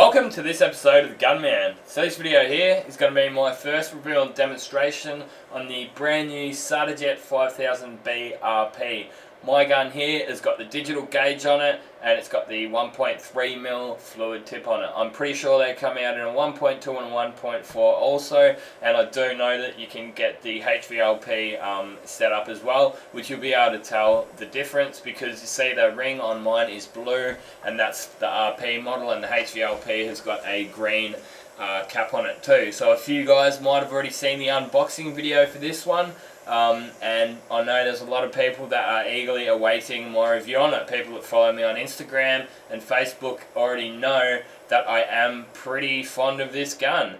Welcome to this episode of The Gunman. So this video here is going to be my first reveal and demonstration on the brand new SATAJET 5000B RP. My gun here has got the digital gauge on it and it's got the 1.3mm fluid tip on it. I'm pretty sure they come out in a 1.2 and a 1.4 also, and I do know that you can get the HVLP set up as well, which you'll be able to tell the difference because you see the ring on mine is blue and that's the RP model, and the HVLP has got a green cap on it too. So a few guys might have already seen the unboxing video for this one. And I know there's a lot of people that are eagerly awaiting my review on it. People that follow me on Instagram and Facebook already know that I am pretty fond of this gun.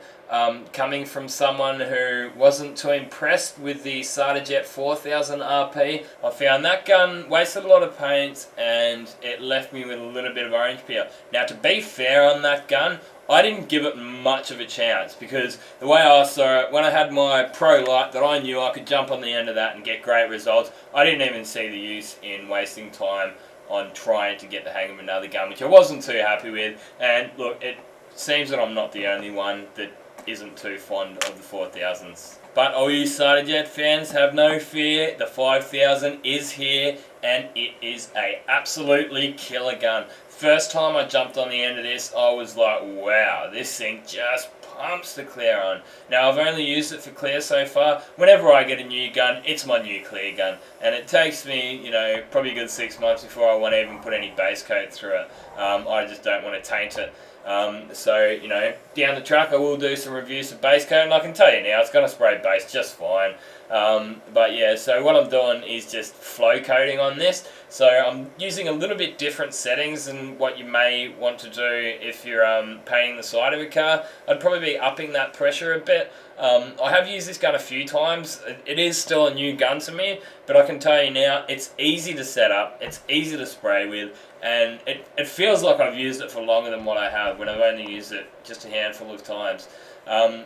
Coming from someone who wasn't too impressed with the SATAJET 4000 RP, I found that gun wasted a lot of paint and it left me with a little bit of orange peel. Now, to be fair on that gun, I didn't give it much of a chance because the way I saw it, when I had my Pro Light that I knew I could jump on the end of that and get great results, I didn't even see the use in wasting time on trying to get the hang of another gun, which I wasn't too happy with. And look, it seems that I'm not the only one that isn't too fond of the 4000s. But all you SATAJET fans, have no fear, the 5000 is here and it is a absolutely killer gun. First time I jumped on the end of this, I was like, wow, this thing just pumps the clear on. Now, I've only used it for clear so far. Whenever I get a new gun, it's my new clear gun. And it takes me, probably a good 6 months before I want to even put any base coat through it. I just don't want to taint it. So, down the track I will do some reviews of base coat, and I can tell you now, it's going to spray base just fine. But yeah, so what I'm doing is just flow coating on this. So I'm using a little bit different settings than what you may want to do if you're painting the side of a car. I'd probably be upping that pressure a bit. I have used this gun a few times. It is still a new gun to me, but I can tell you now, it's easy to set up, it's easy to spray with, and it feels like I've used it for longer than what I have when I've only used it just a handful of times.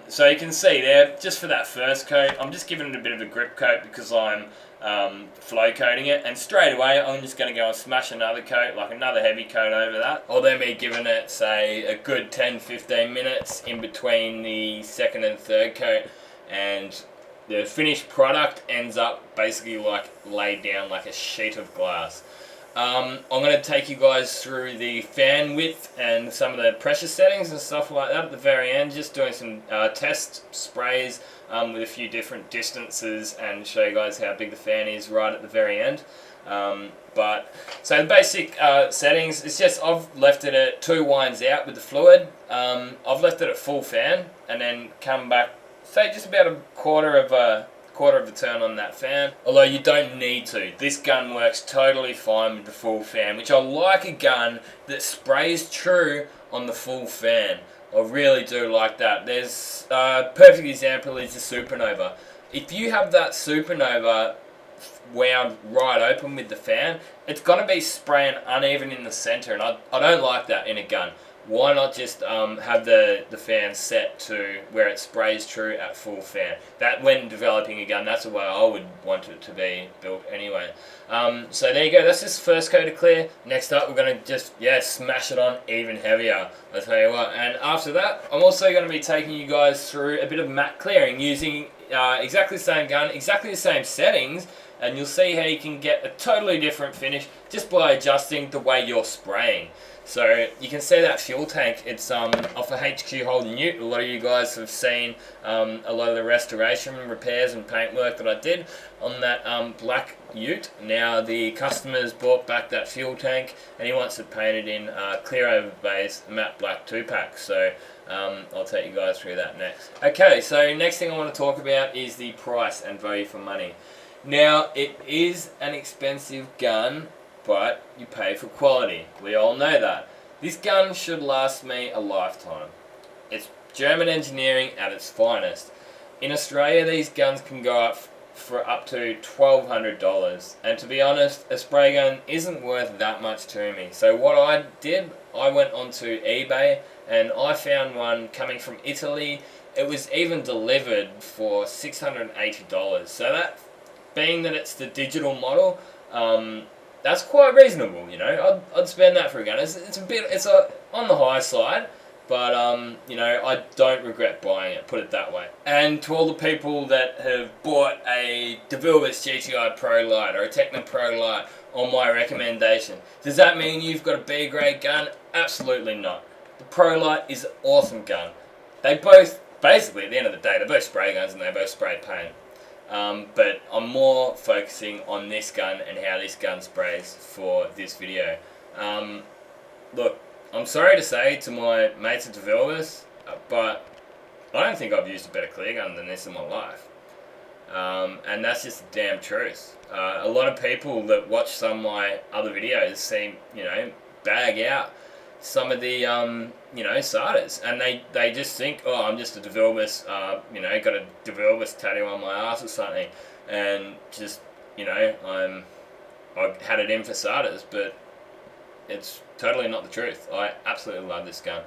So you can see there, just for that first coat, I'm just giving it a bit of a grip coat because I'm flow coating it, and straight away I'm just going to go and smash another coat, like another heavy coat over that. Or then be giving it, say, a good 10-15 minutes in between the second and third coat, and the finished product ends up basically like laid down like a sheet of glass. I'm going to take you guys through the fan width and some of the pressure settings and stuff like that at the very end, just doing some test sprays with a few different distances and show you guys how big the fan is right at the very end. So the basic settings, it's just I've left it at 2 winds out with the fluid. I've left it at full fan and then come back, say just about a quarter of a turn on that fan, although you don't need to. This gun works totally fine with the full fan, which I like a gun that sprays true on the full fan. I really do like that. There's a perfect example is the Supernova. If you have that Supernova wound right open with the fan, it's going to be spraying uneven in the center, and I don't like that in a gun. Why not just have the fan set to where it sprays true at full fan? That, when developing a gun, that's the way I would want it to be built anyway. So there you go, that's just the first coat of clear. Next up, we're going to just, smash it on even heavier, I'll tell you what. And after that, I'm also going to be taking you guys through a bit of matte clearing using exactly the same gun, exactly the same settings, and you'll see how you can get a totally different finish just by adjusting the way you're spraying. So you can see that fuel tank, it's off a HQ Holden Ute. A lot of you guys have seen a lot of the restoration, repairs and paintwork that I did on that black Ute. Now the customer's brought back that fuel tank and he wants it painted in clear over base matte black 2-pack. So I'll take you guys through that next. Okay, so next thing I want to talk about is the price and value for money. Now, it is an expensive gun, but you pay for quality. We all know that. This gun should last me a lifetime. It's German engineering at its finest. In Australia, these guns can go up for up to $1,200. And to be honest, a spray gun isn't worth that much to me. So what I did, I went onto eBay and I found one coming from Italy. It was even delivered for $680. So that, being that it's the digital model, that's quite reasonable, I'd spend that for a gun. It's on the high side, but you know, I don't regret buying it, put it that way. And to all the people that have bought a DeVilbiss GTI Pro Light or a Tekna Pro Light on my recommendation, does that mean you've got a B grade gun? Absolutely not. The Pro Light is an awesome gun. They both, basically at the end of the day, they're both spray guns and they both spray paint. But I'm more focusing on this gun and how this gun sprays for this video. Look, I'm sorry to say to my mates at DeVilbiss, but I don't think I've used a better clear gun than this in my life. And that's just the damn truth. A lot of people that watch some of my other videos seem, you know, bag out some of the, you know, SATAs, and they just think, oh, I'm just a DeVilbiss, you know, got a DeVilbiss tattoo on my ass or something, and just, you know, I've had it in for SATAs, but it's totally not the truth. I absolutely love this gun.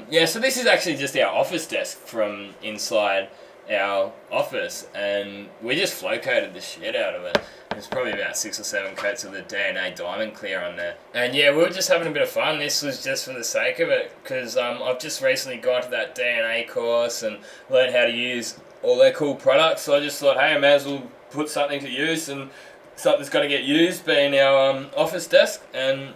Yeah, so this is actually just our office desk from inside our office, and we just flow coated the shit out of it. There's probably about 6 or 7 coats of the DNA Diamond Clear on there. And yeah, we were just having a bit of fun. This was just for the sake of it, because I've just recently gone to that DNA course and learned how to use all their cool products. So I just thought, hey, I may as well put something to use, and something's got to get used, being our office desk. And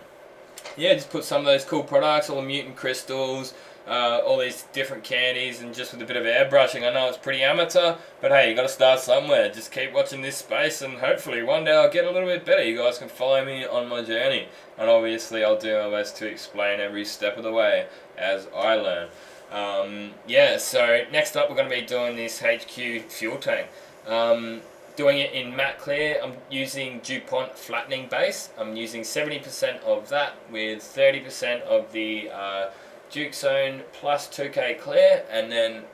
yeah, just put some of those cool products, all the mutant crystals, all these different candies, and just with a bit of airbrushing. I know it's pretty amateur, but hey, you got to start somewhere. Just keep watching this space, and hopefully one day I'll get a little bit better. You guys can follow me on my journey, and obviously I'll do my best to explain every step of the way as I learn. Yeah, so next up we're going to be doing this HQ fuel tank. Doing it in matte clear. I'm using DuPont flattening base. I'm using 70% of that with 30% of the Duke Zone plus 2K clear, and then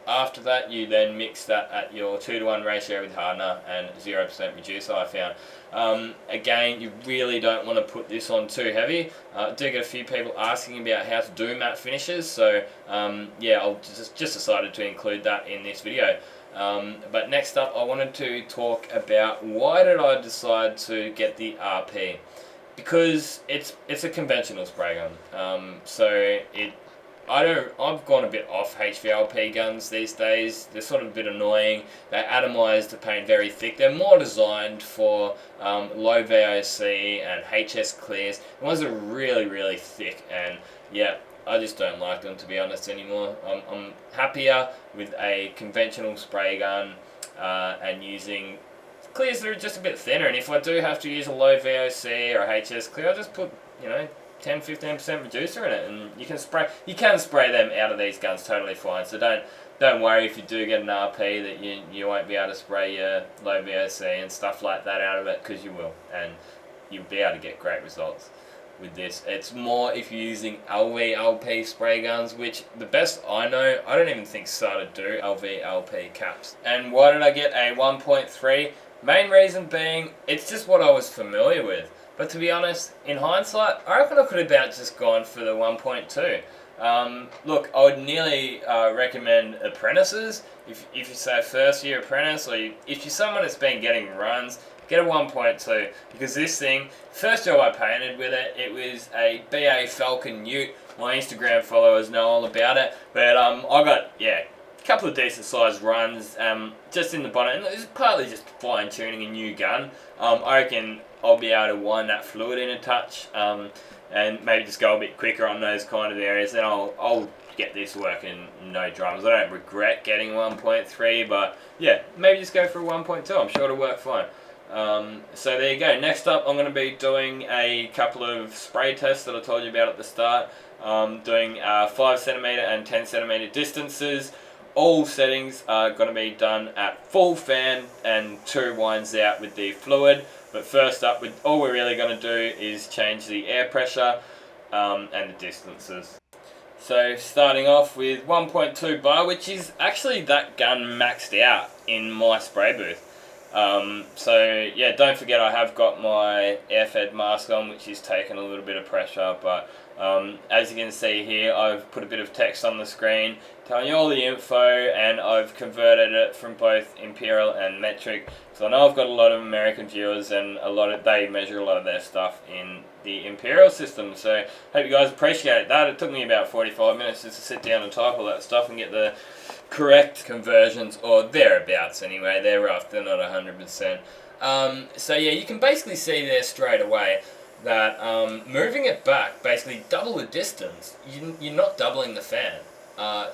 after that you then mix that at your 2:1 ratio with hardener and 0% reducer, I found. Again, you really don't want to put this on too heavy. I do get a few people asking about how to do matte finishes, so yeah, I'll just decided to include that in this video. But next up I wanted to talk about why did I decide to get the RP. Because it's a conventional spray gun, so I've gone a bit off HVLP guns these days. They're sort of a bit annoying. They atomize the paint very thick. They're more designed for low VOC and HS clears. The ones that are really, really thick, and yeah, I just don't like them, to be honest, anymore. I'm happier with a conventional spray gun and using clears that are just a bit thinner, and if I do have to use a low VOC or a HS clear, I'll just put, you know, 10-15% reducer in it, and you can spray them out of these guns totally fine. So don't worry if you do get an RP that you won't be able to spray your low VOC and stuff like that out of it, because you will, and you'll be able to get great results with this. It's more if you're using LV/LP spray guns, which the best I know, I don't even think SATA do LV/LP caps. And why did I get a 1.3? Main reason being, it's just what I was familiar with. But to be honest, in hindsight, I reckon I could have about just gone for the 1.2. Look, I would nearly recommend apprentices. If you say first year apprentice, or if you're someone that's been getting runs, get a 1.2. Because this thing, first job I painted with it, it was a BA Falcon Ute. My Instagram followers know all about it. But I got, yeah, couple of decent sized runs just in the bonnet, and it's partly just fine tuning a new gun. I reckon I'll be able to wind that fluid in a touch and maybe just go a bit quicker on those kind of areas, and I'll get this working no dramas. I don't regret getting 1.3, but yeah, maybe just go for a 1.2. I'm sure it'll work fine. So there you go. Next up I'm going to be doing a couple of spray tests that I told you about at the start. Doing 5cm and 10cm distances. All settings are going to be done at full fan and 2 winds out with the fluid. But first up, all we're really going to do is change the air pressure and the distances. So starting off with 1.2 bar, which is actually that gun maxed out in my spray booth. So yeah, don't forget I have got my air-fed mask on, which is taking a little bit of pressure, but as you can see here, I've put a bit of text on the screen telling you all the info, and I've converted it from both imperial and metric So I know I've got a lot of American viewers, and they measure a lot of their stuff in the Imperial system. So hope you guys appreciate that. It took me about 45 minutes just to sit down and type all that stuff and get the correct conversions, or thereabouts anyway. They're rough, they're not 100%. So yeah, you can basically see there straight away that moving it back, basically double the distance, you're not doubling the fan.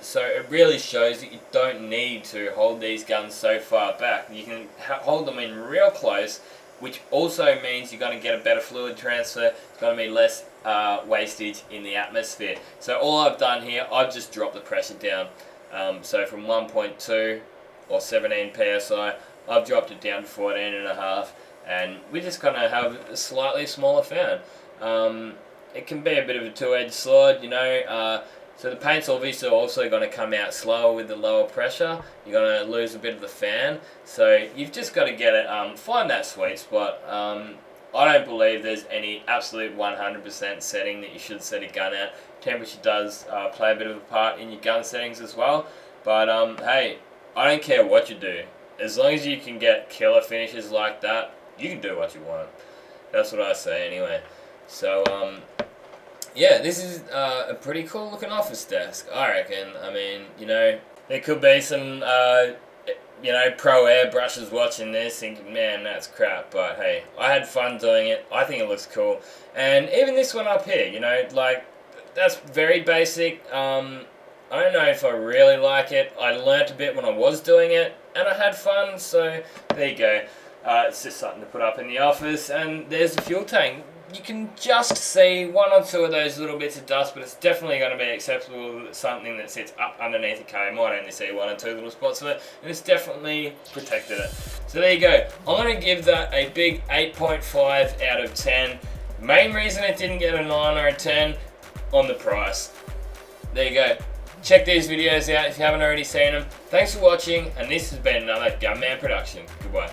So it really shows that you don't need to hold these guns so far back. You can hold them in real close, which also means you're going to get a better fluid transfer. It's going to be less wastage in the atmosphere. So all I've done here, I've just dropped the pressure down. So from 1.2 or 17 psi, I've dropped it down to 14.5, and we're just going to have a slightly smaller fan. It can be a bit of a two-edged sword, you know. So the paint's obviously also going to come out slower with the lower pressure. You're going to lose a bit of the fan. So you've just got to get it, find that sweet spot. I don't believe there's any absolute 100% setting that you should set a gun at. Temperature does play a bit of a part in your gun settings as well. But hey, I don't care what you do. As long as you can get killer finishes like that, you can do what you want. That's what I say anyway. So yeah, this is a pretty cool looking office desk, I reckon. I mean, you know, there could be some, you know, pro airbrushes watching this thinking, man, that's crap. But hey, I had fun doing it. I think it looks cool. And even this one up here, you know, like, that's very basic. I don't know if I really like it. I learnt a bit when I was doing it, and I had fun, so there you go. It's just something to put up in the office, and there's the fuel tank. You can just see one or two of those little bits of dust, but it's definitely going to be acceptable that something that sits up underneath the car. You might only see one or two little spots of it, and it's definitely protected it. So there you go. I'm going to give that a big 8.5 out of 10. Main reason it didn't get a 9 or a 10 on the price. There you go. Check these videos out if you haven't already seen them. Thanks for watching, and this has been another Gunman production. Goodbye.